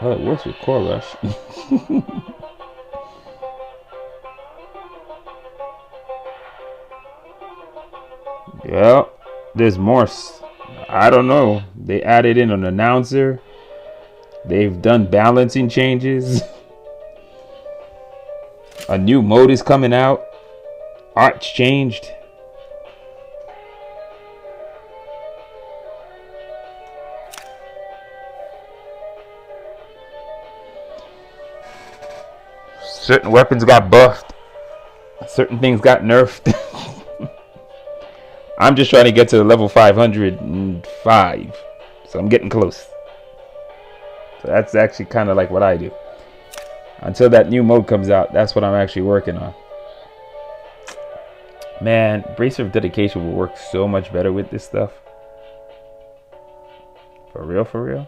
Oh, it works with Core Rush. Yeah, there's more. I don't know. They added in an announcer. They've done balancing changes. A new mode is coming out. Art's changed. Certain weapons got buffed. Certain things got nerfed. I'm just trying to get to level 505. So I'm getting close. So that's actually kind of like what I do. Until that new mode comes out, that's what I'm actually working on. Man, Bracer of Dedication will work so much better with this stuff. For real, for real.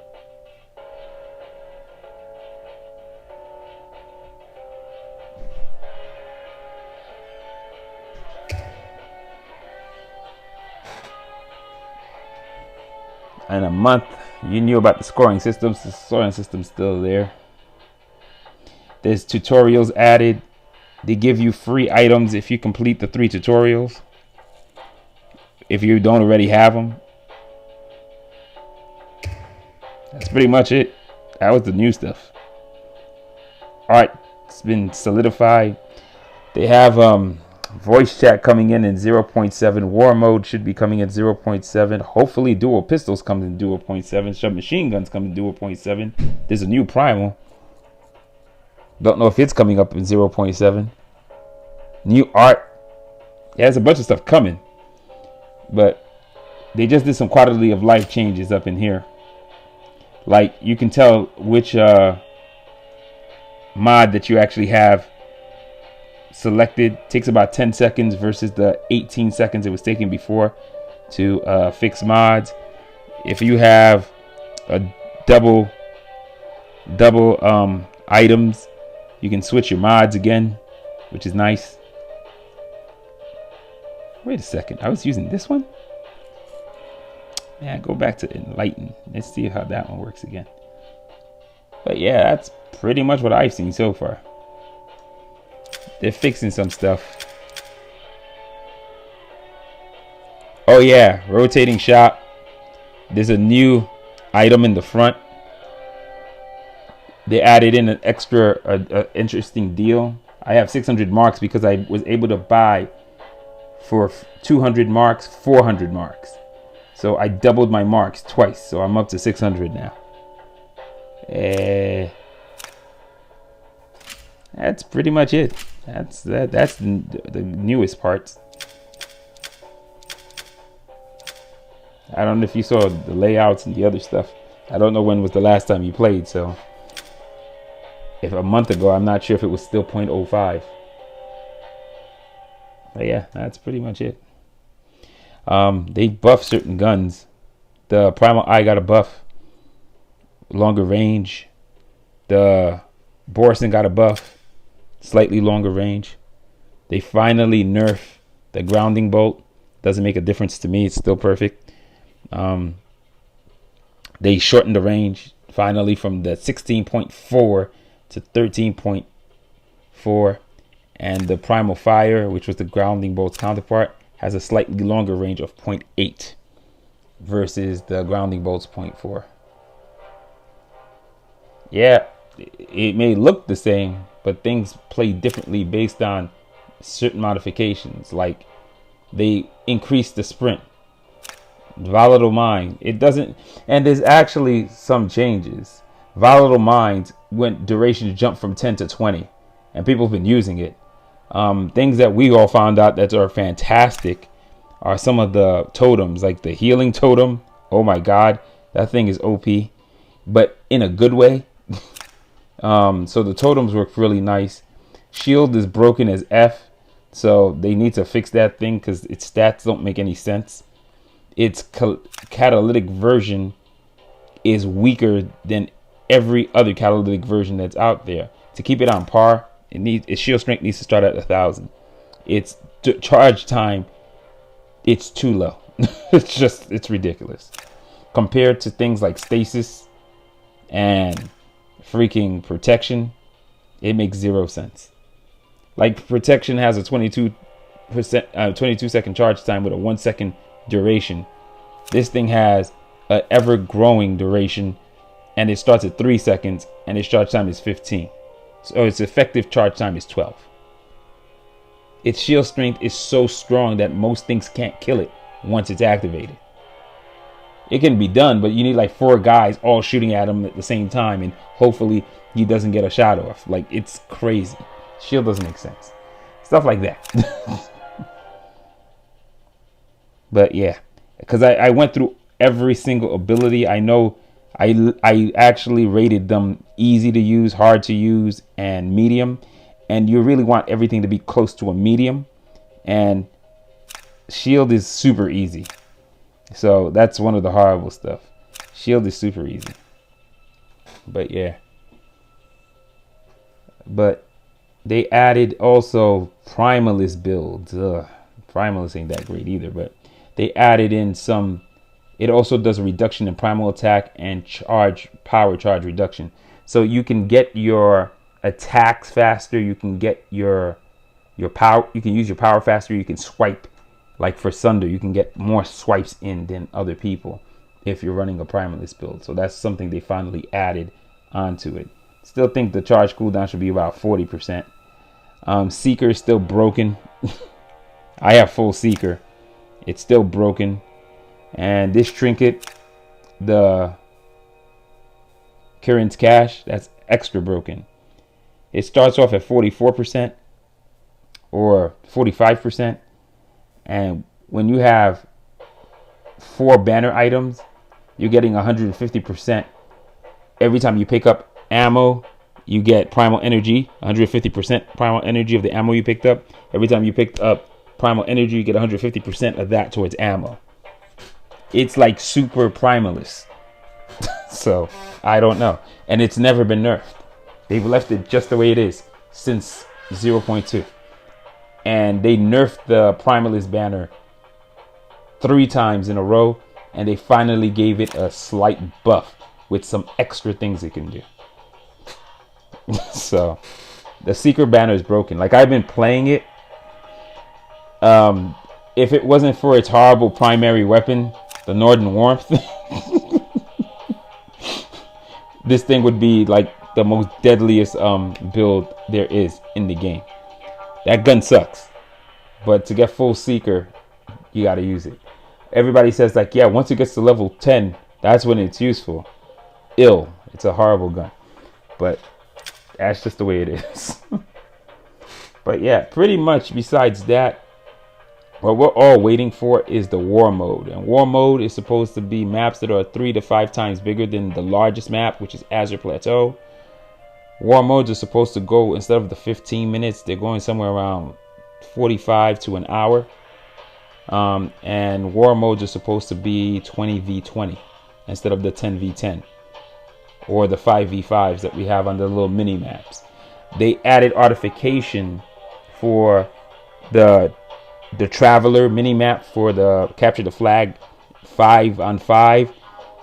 In a month, you knew about the scoring systems. The scoring system's still there. There's tutorials added. They give you free items if you complete the 3 tutorials. If you don't already have them. That's pretty much it. That was the new stuff. Alright, it's been solidified. They have voice chat coming in 0.7. War mode should be coming in 0.7. Hopefully dual pistols comes in 0.7. Submachine guns come in 0.7. There's a new primal. Don't know if it's coming up in 0.7. New art. Yeah, there's a bunch of stuff coming. But they just did some quality of life changes up in here. Like, you can tell which mod that you actually have selected. Takes about 10 seconds versus the 18 seconds it was taking before to fix mods. If you have a double items, you can switch your mods again, which is nice. Wait a second, I was using this one? Yeah, go back to Enlighten. Let's see how that one works again. But yeah, that's pretty much what I've seen so far. They're fixing some stuff. Oh yeah, rotating shop. There's a new item in the front. They added in an extra interesting deal. I have 600 marks because I was able to buy for 200 marks, 400 marks. So I doubled my marks twice. So I'm up to 600 now. That's pretty much it. That's the newest parts. I don't know if you saw the layouts and the other stuff. I don't know when was the last time you played, so if a month ago, I'm not sure if it was still 0.05. But yeah, that's pretty much it. They buffed certain guns. The Primal Eye got a buff. Longer range. The Borson got a buff. Slightly longer range. They finally nerf the grounding bolt. Doesn't make a difference to me. It's still perfect. They shortened the range finally from the 16.4 to 13.4. And the Primal Fire, which was the grounding bolt's counterpart, has a slightly longer range of 0.8 versus the grounding bolt's 0.4. Yeah, it may look the same, but things play differently based on certain modifications. Like they increase the sprint. Volatile Mind, it doesn't, and there's actually some changes. Volatile Mind went duration jump from 10 to 20, and people have been using it. Things that we all found out that are fantastic are some of the totems, like the healing totem. Oh my god, that thing is OP, but in a good way. So the totems work really nice. Shield is broken as F, so they need to fix that thing because its stats don't make any sense. Its catalytic version is weaker than every other catalytic version that's out there. To keep it on par, its shield strength needs to start at 1,000. Its charge time, it's too low. it's ridiculous compared to things like stasis and freaking protection, it makes 0 sense. Like, protection has a 22 second charge time with a 1 second duration. This thing has an ever growing duration, and it starts at 3 seconds, and its charge time is 15. So its effective charge time is 12. Its shield strength is so strong that most things can't kill it once it's activated. It can be done, but you need like 4 guys all shooting at him at the same time, and hopefully he doesn't get a shot off. Like, it's crazy. Shield doesn't make sense. Stuff like that. But yeah, because I went through every single ability. I know I actually rated them easy to use, hard to use, and medium. And you really want everything to be close to a medium. And shield is super easy. So that's one of the horrible stuff. Shield is super easy. But yeah. But they added also Primalist builds. Primalist ain't that great either, but they added in some. It also does a reduction in primal attack and power charge reduction. So you can get your attacks faster. You can get your power. You can use your power faster. You can swipe. Like for Sunder, you can get more swipes in than other people if you're running a Primalist build. So that's something they finally added onto it. Still think the charge cooldown should be about 40%. Seeker is still broken. I have full Seeker. It's still broken. And this trinket, the Kirin's Cash, that's extra broken. It starts off at 44% or 45%. And when you have 4 banner items, you're getting 150%. Every time you pick up ammo, you get primal energy, 150% primal energy of the ammo you picked up. Every time you picked up primal energy, you get 150% of that towards ammo. It's like super primalist. So I don't know. And it's never been nerfed. They've left it just the way it is since 0.2. And they nerfed the Primalist banner 3 times in a row. And they finally gave it a slight buff with some extra things it can do. So the Secret banner is broken. Like, I've been playing it. If it wasn't for its horrible primary weapon, the Northern Warmth, this thing would be like the most deadliest build there is in the game. That gun sucks, but to get full Seeker, you got to use it. Everybody says like, yeah, once it gets to level 10, that's when it's useful. It's a horrible gun, but that's just the way it is. But yeah, pretty much besides that, what we're all waiting for is the war mode. And war mode is supposed to be maps that are 3 to 5 times bigger than the largest map, which is Azure Plateau. War modes are supposed to go, instead of the 15 minutes, they're going somewhere around 45 to an hour. And war modes are supposed to be 20v20 instead of the 10v10 or the 5v5s that we have on the little mini maps. They added artification for the Traveler mini map for the Capture the Flag 5-on-5.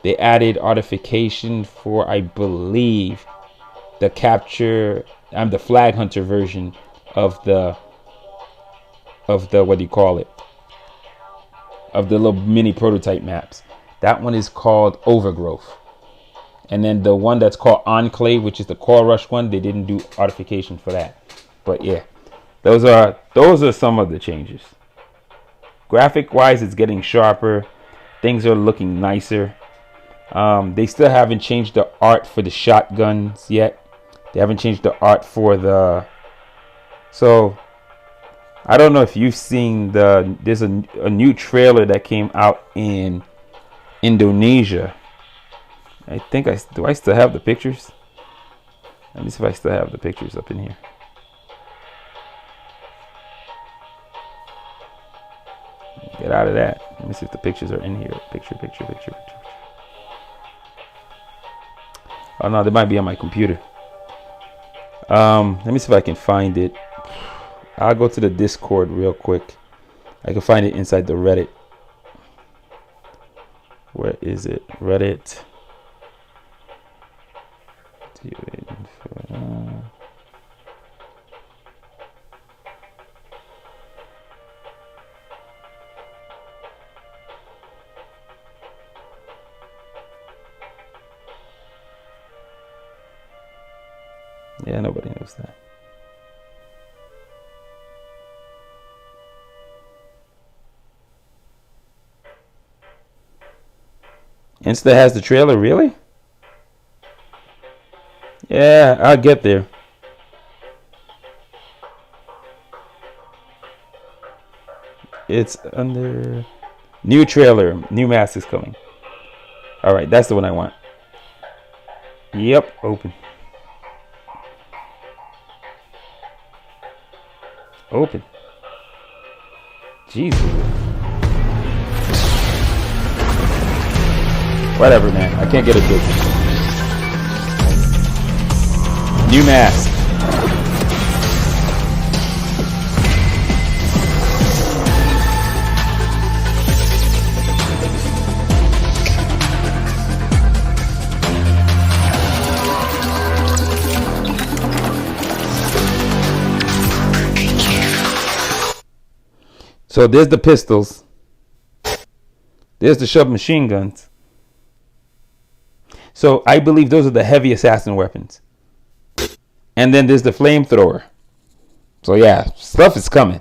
They added artification for, I believe, the the Flag Hunter version of the what do you call it, of the little mini prototype maps. That one is called Overgrowth. And then the one that's called Enclave, which is the Core Rush one, they didn't do artification for that. But yeah, those are some of the changes. Graphic wise, it's getting sharper. Things are looking nicer. They still haven't changed the art for the shotguns yet. They haven't changed the art for the... So, I don't know if you've seen there's a new trailer that came out in Indonesia. I think do I still have the pictures? Let me see if I still have the pictures up in here. Get out of that. Let me see if the pictures are in here. Picture. Oh no, they might be on my computer. Let me see if I can find it. I'll go to the Discord real quick. I can find it inside the Reddit. Where is it? Reddit. you waiting for? Yeah, nobody knows that. Insta has the trailer, really? Yeah, I'll get there. It's under new trailer. New mask is coming. All right, that's the one I want. Yep, open. Open. Jesus. Whatever, man. I can't get a good new mask. So there's the pistols. There's the submachine guns. So I believe those are the heavy assassin weapons. And then there's the flamethrower. So yeah, stuff is coming.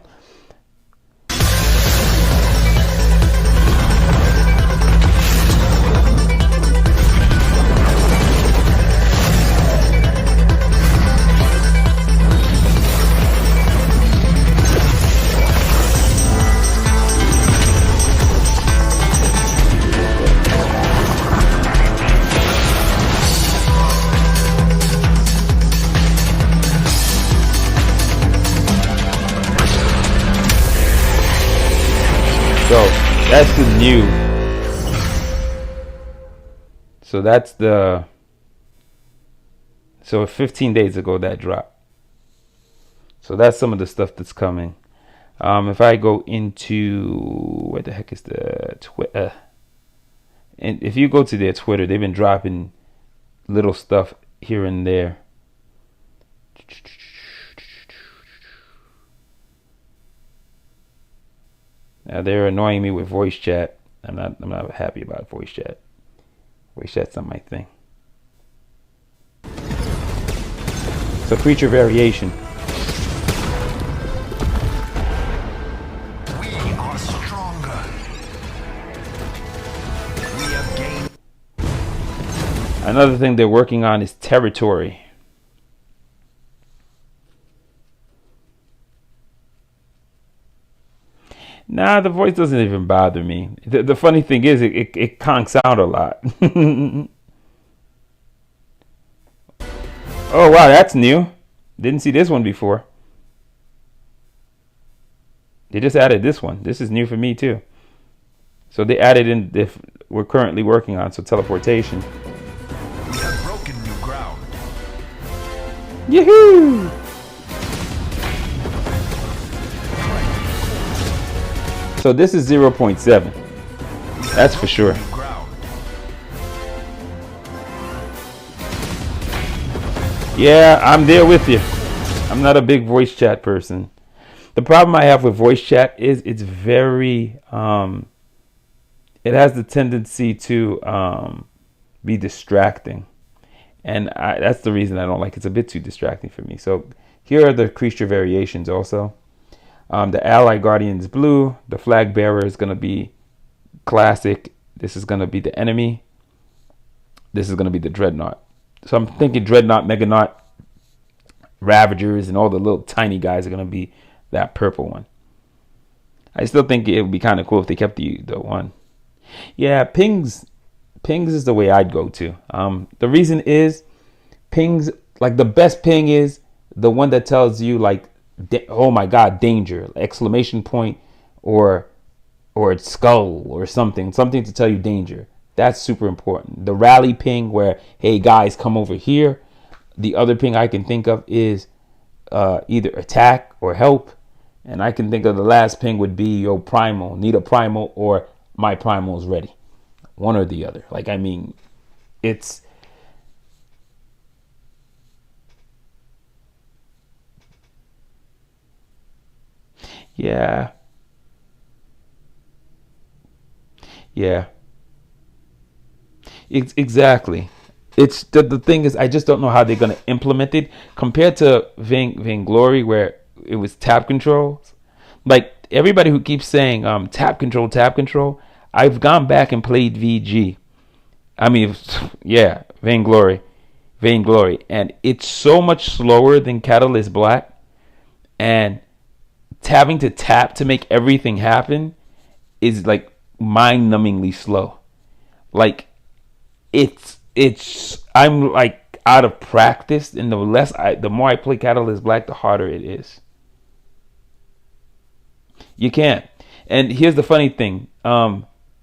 So that's the new. So that's the. So 15 days ago that dropped. So that's some of the stuff that's coming. If I go into where the heck is the Twitter? And if you go to their Twitter, they've been dropping little stuff here and there. Now they're annoying me with voice chat. I'm not happy about voice chat. Voice chat's not my thing. So creature variation. We are stronger. We have gained. Another thing they're working on is territory. Nah, the voice doesn't even bother me. The funny thing is, it conks out a lot. Oh, wow, that's new. Didn't see this one before. They just added this one. This is new for me, too. So they added in, if we're currently working on, so teleportation. We have broken new ground. Yahoo! So this is 0.7. That's for sure. Yeah, I'm there with you. I'm not a big voice chat person. The problem I have with voice chat is it's very, it has the tendency to be distracting. And that's the reason I don't like it. It's a bit too distracting for me. So here are the creature variations also. The Ally Guardian is blue. The Flag Bearer is going to be classic. This is going to be the enemy. This is going to be the Dreadnought. So I'm thinking Dreadnought, Meganaut, Ravagers, and all the little tiny guys are going to be that purple one. I still think it would be kind of cool if they kept the one. Yeah, pings is the way I'd go to. The reason is pings, like the best ping is the one that tells you like, oh my God, danger, exclamation point, or skull or something to tell you danger. That's super important. The rally ping where, hey guys, come over here. The other ping I can think of is either attack or help. And I can think of the last ping would be yo primal, need a primal, or my primal is ready. One or the other. Like, I mean, it's Yeah. Yeah. Exactly. It's the thing is I just don't know how they're gonna implement it compared to Vainglory where it was tap controls. Like everybody who keeps saying tap control. I've gone back and played VG. I mean, yeah, Vainglory, and it's so much slower than Catalyst Black, and having to tap to make everything happen is like mind-numbingly slow. Like it's I'm like out of practice, and the more I play Catalyst Black, the harder it is. You can't. And here's the funny thing: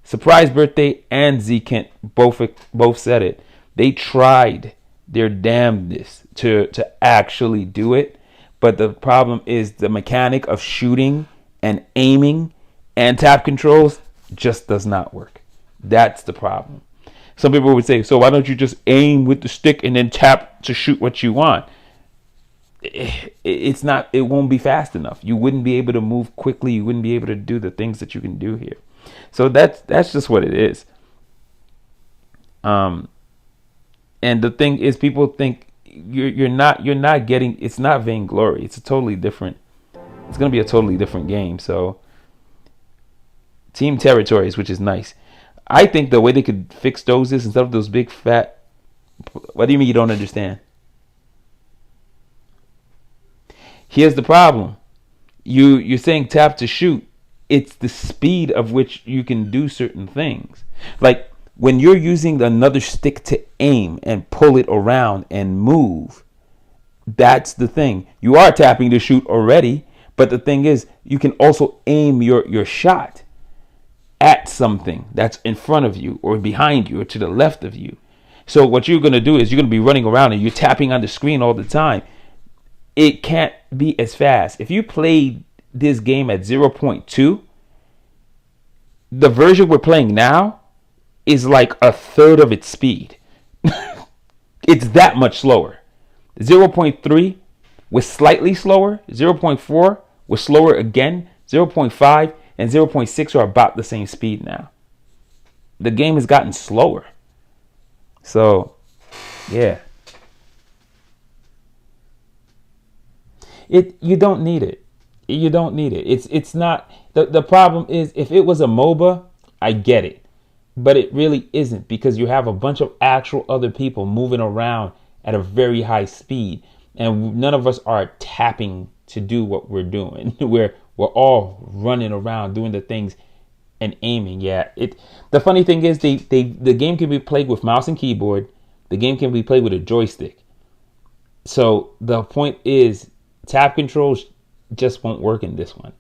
Surprise Birthday and Z Kent both said it. They tried their damnedest to actually do it, but the problem is the mechanic of shooting and aiming and tap controls just does not work. That's the problem. Some people would say, so why don't you just aim with the stick and then tap to shoot what you want? It's not, it won't be fast enough. You wouldn't be able to move quickly. You wouldn't be able to do the things that you can do here. So that's just what it is. And the thing is, people think you're not getting, it's not Vainglory. It's going to be a totally different game. So Team Territories, which is nice. I think the way they could fix those is instead of those big fat, what do you mean you don't understand? Here's the problem. You're saying tap to shoot. It's the speed of which you can do certain things. Like when you're using another stick to aim and pull it around and move, that's the thing. You are tapping to shoot already, but the thing is, you can also aim your shot at something that's in front of you or behind you or to the left of you. So what you're going to do is you're going to be running around and you're tapping on the screen all the time. It can't be as fast. If you played this game at 0.2, the version we're playing now is like a third of its speed. It's that much slower. 0.3 was slightly slower. 0.4 was slower again. 0.5 and 0.6 are about the same speed now. The game has gotten slower. So, yeah. You don't need it. You don't need it. It's not the problem is if it was a MOBA, I get it. But it really isn't because you have a bunch of actual other people moving around at a very high speed. And none of us are tapping to do what we're doing. We're all running around doing the things and aiming. Yeah. The funny thing is the game can be played with mouse and keyboard. The game can be played with a joystick. So the point is tap controls just won't work in this one.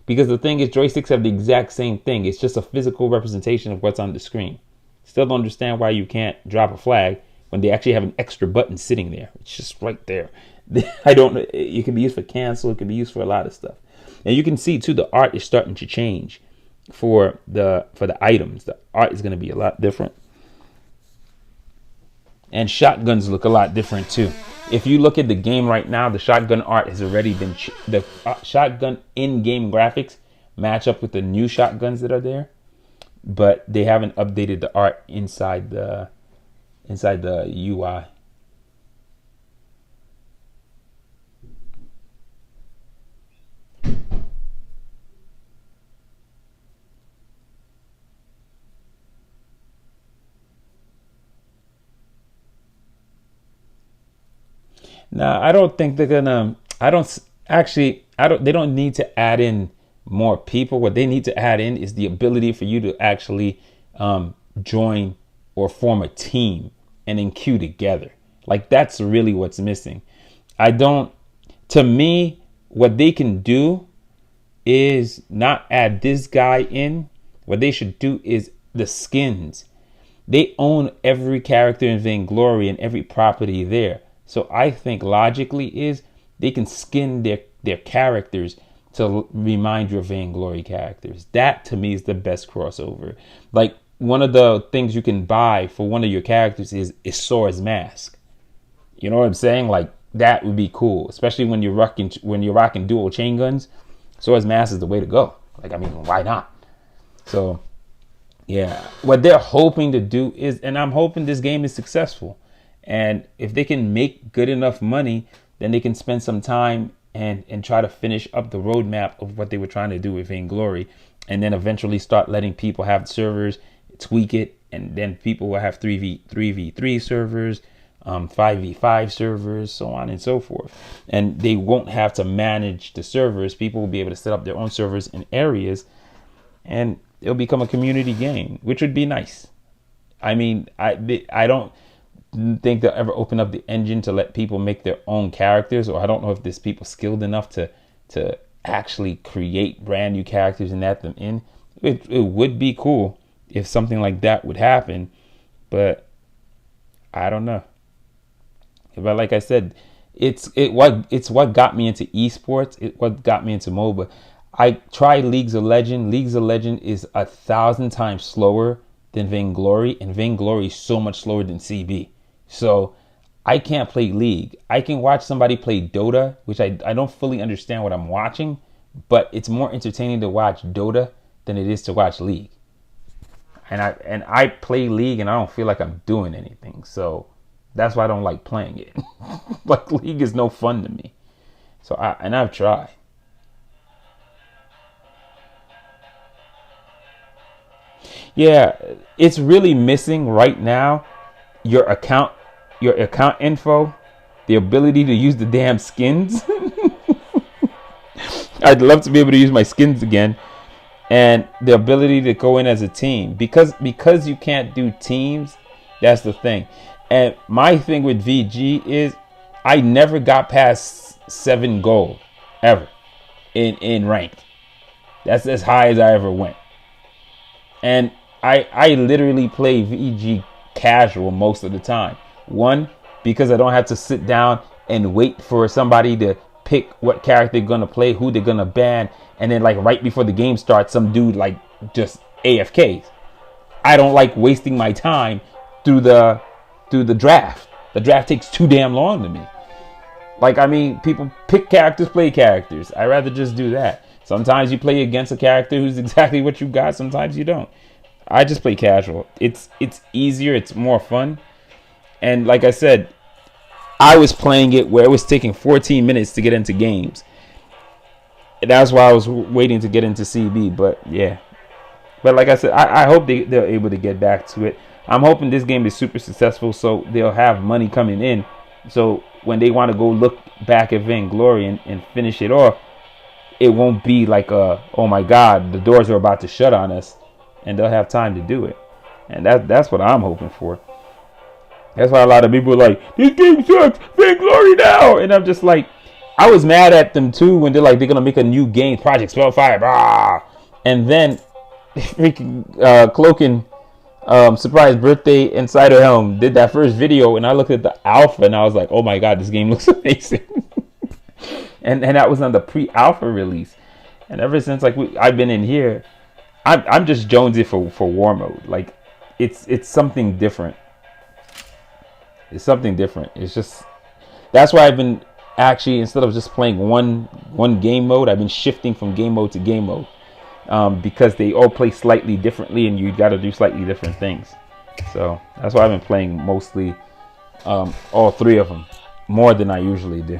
Because the thing is joysticks have the exact same thing. It's just a physical representation of what's on the screen. Still don't understand why you can't drop a flag when they actually have an extra button sitting there. It's just right there. I don't know. It can be used for cancel. It can be used for a lot of stuff. And you can see too, the art is starting to change for the items. The art is going to be a lot different. And shotguns look a lot different too. If you look at the game right now, the shotgun art has already been the shotgun in-game graphics match up with the new shotguns that are there, but they haven't updated the art inside the UI. Now, I don't think they're gonna. I don't actually. I don't. They don't need to add in more people. What they need to add in is the ability for you to actually join or form a team and then queue together. Like that's really what's missing. I don't. To me, what they can do is not add this guy in. What they should do is the skins. They own every character in Vainglory and every property there. So I think logically is they can skin their characters to remind you of Vainglory characters. That to me is the best crossover. Like one of the things you can buy for one of your characters is Sora's mask. You know what I'm saying? Like that would be cool, especially when you're rocking dual chain guns. Swords Mass is the way to go. Like, I mean, why not? So, yeah, what they're hoping to do is, and I'm hoping this game is successful. And if they can make good enough money, then they can spend some time and try to finish up the roadmap of what they were trying to do with Vainglory, and then eventually start letting people have servers, tweak it, and then people will have 3v3 servers, 5v5 servers, so on and so forth. And they won't have to manage the servers. People will be able to set up their own servers in areas, and it'll become a community game, which would be nice. I mean, I don't think they'll ever open up the engine to let people make their own characters, or I don't know if there's people skilled enough to actually create brand new characters and add them in. It would be cool if something like that would happen, but I don't know. But like I said, it's what got me into esports. It what got me into MOBA. I tried Leagues of Legends. Leagues of Legends is 1,000 times slower than Vainglory, and Vainglory is so much slower than CB. So I can't play League. I can watch somebody play Dota, which I don't fully understand what I'm watching, but it's more entertaining to watch Dota than it is to watch League. And I play League and I don't feel like I'm doing anything. So that's why I don't like playing it. Like, League is no fun to me. So I've tried. Yeah, it's really missing right now your account info, the ability to use the damn skins. I'd love to be able to use my skins again, and the ability to go in as a team, because you can't do teams. That's the thing. And my thing with VG is I never got past 7 gold ever in ranked. That's as high as I ever went. And I literally play VG casual most of the time. One, because I don't have to sit down and wait for somebody to pick what character they're gonna play, who they're gonna ban, and then like right before the game starts, some dude like just AFKs. I don't like wasting my time through the draft. The draft takes too damn long to me. Like, I mean, people pick characters, play characters. I'd rather just do that. Sometimes you play against a character who's exactly what you got. Sometimes you don't. I just play casual. It's easier. It's more fun. And like I said, I was playing it where it was taking 14 minutes to get into games. And that's why I was waiting to get into CB. But yeah. But like I said, I hope they're able to get back to it. I'm hoping this game is super successful, so they'll have money coming in. So when they want to go look back at Vainglory and finish it off, it won't be like oh my God, the doors are about to shut on us, and they'll have time to do it. And that's what I'm hoping for. That's why a lot of people are like, this game sucks, Vainglory now. And I'm just like, I was mad at them too when they're like, they're gonna make a new game, Project Spellfire, and then freaking Cloaking surprise birthday Insider Helm did that first video, and I looked at the alpha and I was like, oh my God, this game looks amazing. and that was on the pre-alpha release, and ever since like I've been in here, I'm just jonesy for war mode. Like, it's something different. It's something different. It's just, that's why I've been actually, instead of just playing one game mode, I've been shifting from game mode to game mode. Because they all play slightly differently and you got to do slightly different things. So that's why I've been playing mostly all 3 of them, more than I usually do.